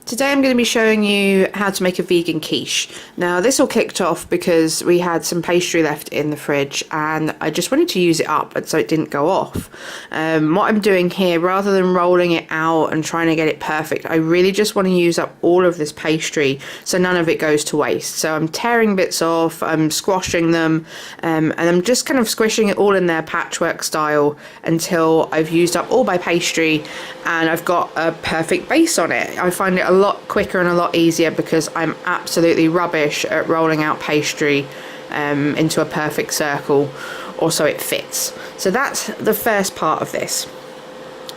Today I'm going to be showing you how to make a vegan quiche. Now this all kicked off because we had some pastry left in the fridge and I just wanted to use it up so it didn't go off. What I'm doing here, rather than rolling it out and trying to get it perfect, I really just want to use up all of this pastry so none of it goes to waste. So I'm tearing bits off, I'm squashing them, and I'm just kind of squishing it all in there patchwork style until I've used up all my pastry and I've got a perfect base on it. I find it a lot quicker and a lot easier because I'm absolutely rubbish at rolling out pastry into a perfect circle or so it fits. So that's the first part of this.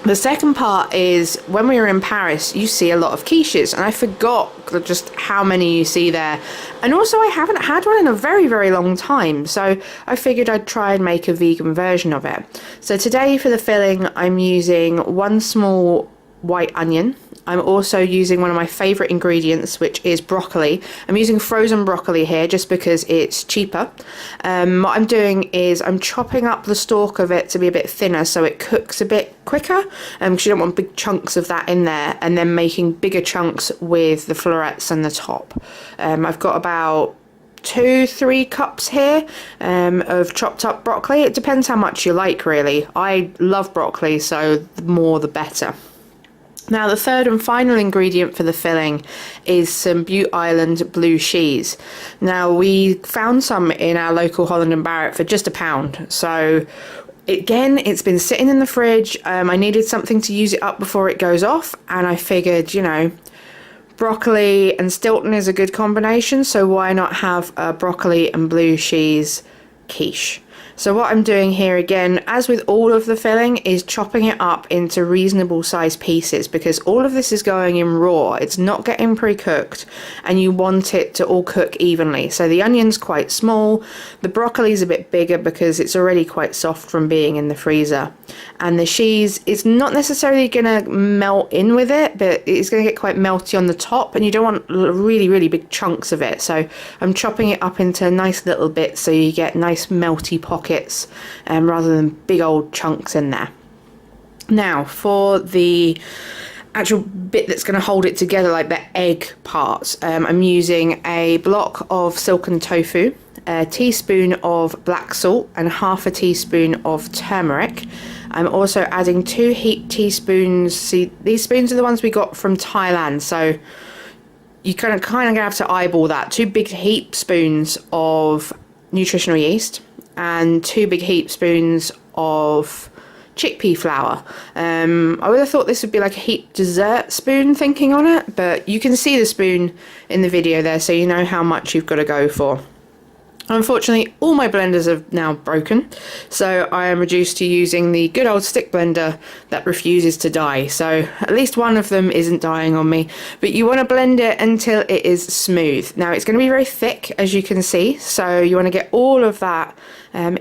The second part is when we were in Paris, you see a lot of quiches, and I forgot just how many you see there. And also I haven't had one in a very, very long time, so I figured I'd try and make a vegan version of it. So today for the filling, I'm using one small white onion. I'm also using one of my favourite ingredients, which is broccoli. I'm using frozen broccoli here just because it's cheaper. What I'm doing is I'm chopping up the stalk of it to be a bit thinner so it cooks a bit quicker, because you don't want big chunks of that in there, and then making bigger chunks with the florets and the top. I've got about 2-3 cups here of chopped up broccoli. It depends how much you like, really. I love broccoli, so the more the better. Now the third and final ingredient for the filling is some Bute Island blue cheese. Now we found some in our local Holland and Barrett for just £1. So again, it's been sitting in the fridge. I needed something to use it up before it goes off, and I figured, you know, broccoli and Stilton is a good combination, so why not have a broccoli and blue cheese quiche? So what I'm doing here again, as with all of the filling, is chopping it up into reasonable sized pieces, because all of this is going in raw. It's not getting pre-cooked, and you want it to all cook evenly. So the onion's quite small, the broccoli's a bit bigger because it's already quite soft from being in the freezer, and the cheese is not necessarily going to melt in with it, but it's going to get quite melty on the top, and you don't want really, really big chunks of it. So I'm chopping it up into nice little bits so you get nice melty pockets rather than big old chunks in there. Now for the actual bit that's going to hold it together, like the egg parts, I'm using a block of silken tofu, a teaspoon of black salt and half a teaspoon of turmeric. I'm also adding 2 heaped teaspoons. See, these spoons are the ones we got from Thailand, so you kind of gonna have to eyeball that. 2 big heap spoons of nutritional yeast and 2 big heap spoons of chickpea flour. I would have thought this would be like a heaped dessert spoon thinking on it, but you can see the spoon in the video there, so you know how much you've got to go for. Unfortunately, all my blenders are now broken, so I am reduced to using the good old stick blender that refuses to die. So at least one of them isn't dying on me, but you want to blend it until it is smooth. Now it's going to be very thick, as you can see, so you want to get all of that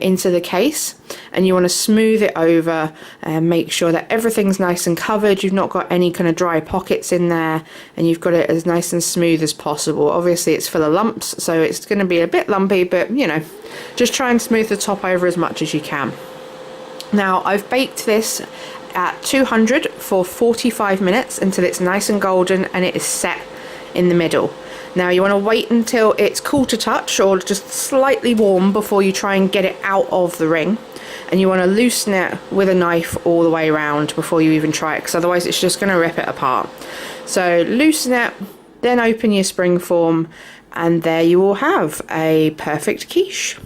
into the case, and you want to smooth it over and make sure that everything's nice and covered. You've not got any kind of dry pockets in there, and you've got it as nice and smooth as possible. Obviously it's full of lumps, so it's going to be a bit lumpy, but you know, just try and smooth the top over as much as you can. Now I've baked this at 200 for 45 minutes until it's nice and golden and it is set in the middle. Now you want to wait until it's cool to touch or just slightly warm before you try and get it out of the ring, and you want to loosen it with a knife all the way around before you even try it, because otherwise it's just going to rip it apart. So loosen it, then open your spring form, and there you will have a perfect quiche.